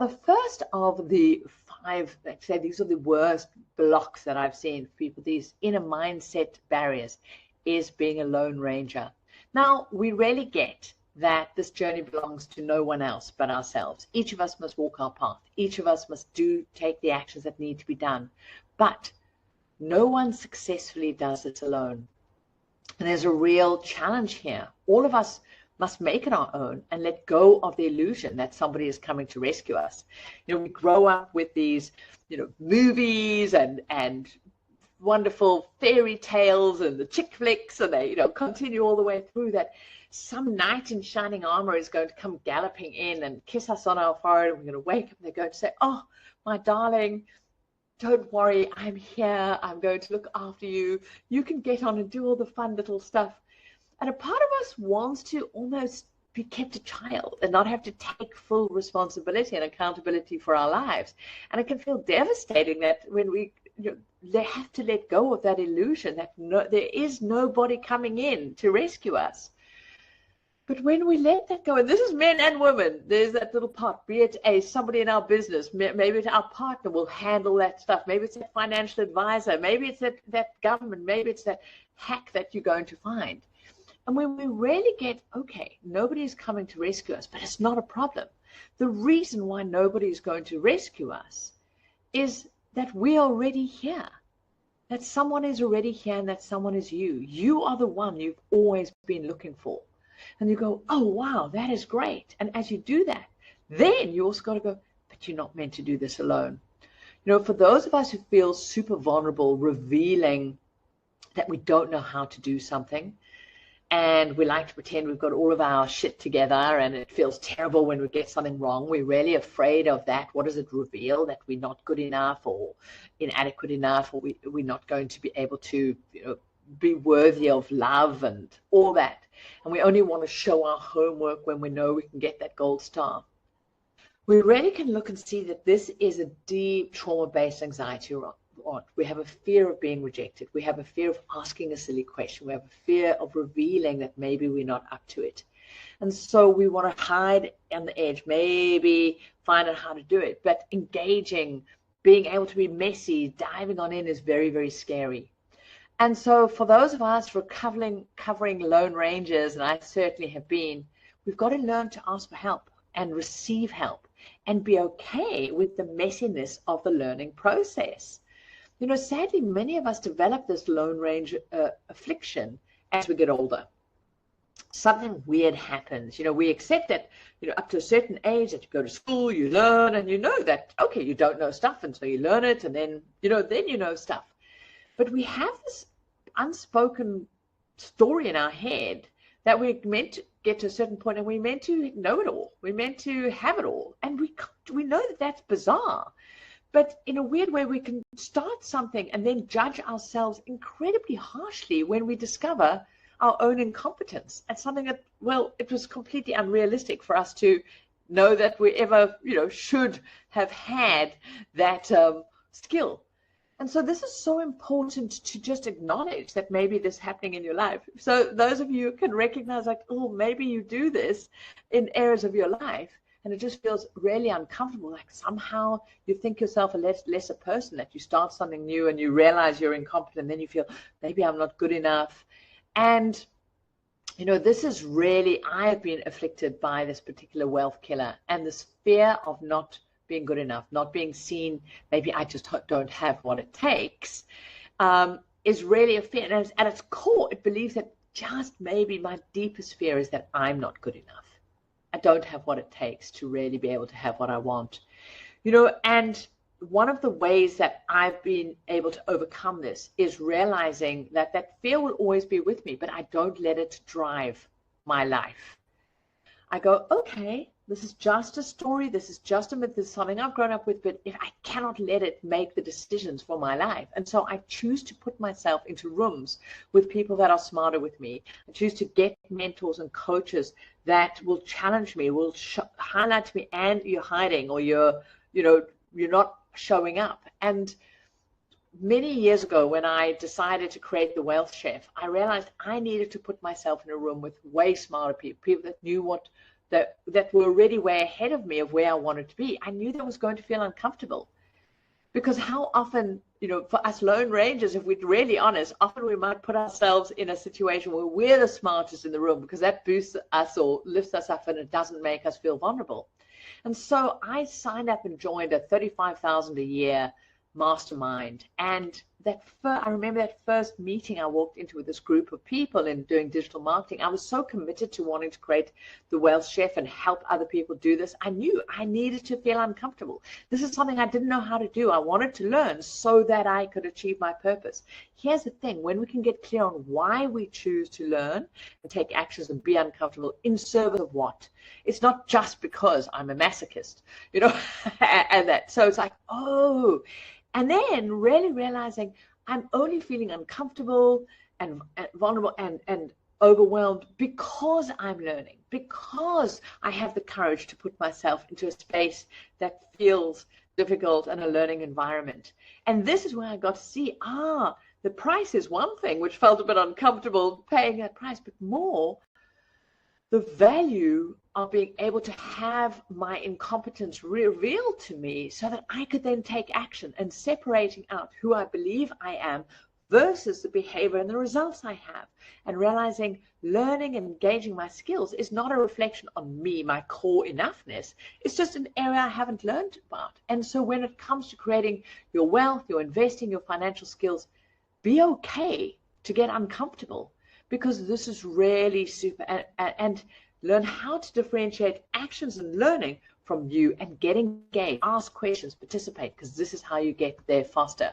The first of the five, let's say these are the worst blocks that I've seen for people, these inner mindset barriers, is being a lone ranger. Now, we rarely get that this journey belongs to no one else but ourselves. Each of us must walk our path. Each of us must take the actions that need to be done. But no one successfully does it alone. And there's a real challenge here. All of us must make it our own and let go of the illusion that somebody is coming to rescue us. We grow up with these, movies and wonderful fairy tales and the chick flicks, and they, continue all the way through that. Some knight in shining armor is going to come galloping in and kiss us on our forehead. We're going to wake up and they're going to say, "Oh, my darling, don't worry, I'm here. I'm going to look after you. You can get on and do all the fun little stuff." And a part of us wants to almost be kept a child and not have to take full responsibility and accountability for our lives. And it can feel devastating that when we they have to let go of that illusion that there is nobody coming in to rescue us. But when we let that go, and this is men and women, there's that little part, be it somebody in our business, maybe it's our partner will handle that stuff, maybe it's that financial advisor, maybe it's that government, maybe it's that hack that you're going to find. And when we really get, okay, nobody is coming to rescue us, but it's not a problem. The reason why nobody is going to rescue us is that we are already here, that someone is already here, and that someone is you. You are the one you've always been looking for. And you go, "Oh, wow, that is great." And as you do that, then you also got to go, "But you're not meant to do this alone." For those of us who feel super vulnerable, revealing that we don't know how to do something, and we like to pretend we've got all of our shit together, and it feels terrible when we get something wrong. We're really afraid of that. What does it reveal? That we're not good enough or inadequate enough, or we're not going to be able to, be worthy of love and all that. And we only want to show our homework when we know we can get that gold star. We really can look and see that this is a deep trauma-based anxiety. We have a fear of being rejected. We have a fear of asking a silly question. We have a fear of revealing that maybe we're not up to it. And so we want to hide on the edge, maybe find out how to do it. But engaging, being able to be messy, diving on in is very, very scary. And so for those of us covering lone rangers, and I certainly have been, we've got to learn to ask for help and receive help and be okay with the messiness of the learning process. Sadly, many of us develop this lone ranger affliction as we get older. Something weird happens. We accept that, up to a certain age that you go to school, you learn, and you know that, okay, you don't know stuff, and so you learn it, and then, then you know stuff. But we have this unspoken story in our head that we're meant to get to a certain point and we're meant to know it all. We're meant to have it all. And we know that that's bizarre. But in a weird way, we can start something and then judge ourselves incredibly harshly when we discover our own incompetence at something that, well, it was completely unrealistic for us to know that we ever, should have had that skill. And so this is so important to just acknowledge that maybe this is happening in your life. So those of you can recognize, like, oh, maybe you do this in areas of your life, and it just feels really uncomfortable. Like somehow you think yourself a lesser person, that you start something new and you realize you're incompetent, and then you feel maybe I'm not good enough. And this is really, I've been afflicted by this particular wealth killer, and this fear of not being good enough, not being seen, maybe I just don't have what it takes, is really a fear. And at its core, it believes that just maybe my deepest fear is that I'm not good enough. I don't have what it takes to really be able to have what I want. And one of the ways that I've been able to overcome this is realizing that that fear will always be with me, but I don't let it drive my life. I go, okay, this is just a story. This is just a myth. This is something I've grown up with, but if I cannot let it make the decisions for my life. And so I choose to put myself into rooms with people that are smarter with me. I choose to get mentors and coaches that will challenge me, will highlight to me, and you're hiding, or you're not showing up. And many years ago, when I decided to create the Wealth Chef, I realized I needed to put myself in a room with way smarter people, people that knew what that were already way ahead of me of where I wanted to be, I knew that was going to feel uncomfortable. Because how often, for us lone rangers, if we're really honest, often we might put ourselves in a situation where we're the smartest in the room because that boosts us or lifts us up and it doesn't make us feel vulnerable. And so I signed up and joined a $35,000 a year mastermind. And I remember that first meeting I walked into with this group of people in doing digital marketing. I was so committed to wanting to create the Wealth Chef and help other people do this. I knew I needed to feel uncomfortable. This is something I didn't know how to do. I wanted to learn so that I could achieve my purpose. Here's the thing, when we can get clear on why we choose to learn and take actions and be uncomfortable in service of what? It's not just because I'm a masochist, and that. So it's like, oh, and then really realizing I'm only feeling uncomfortable and vulnerable and overwhelmed because I'm learning, because I have the courage to put myself into a space that feels difficult and a learning environment. And this is where I got to see, the price is one thing, which felt a bit uncomfortable paying that price, but more the value of being able to have my incompetence revealed to me so that I could then take action, and separating out who I believe I am versus the behavior and the results I have, and realizing learning and engaging my skills is not a reflection on me, my core enoughness. It's just an area I haven't learned about. And so when it comes to creating your wealth, your investing, your financial skills, be okay to get uncomfortable, because this is really super, and learn how to differentiate actions and learning from you and get engaged, ask questions, participate, because this is how you get there faster.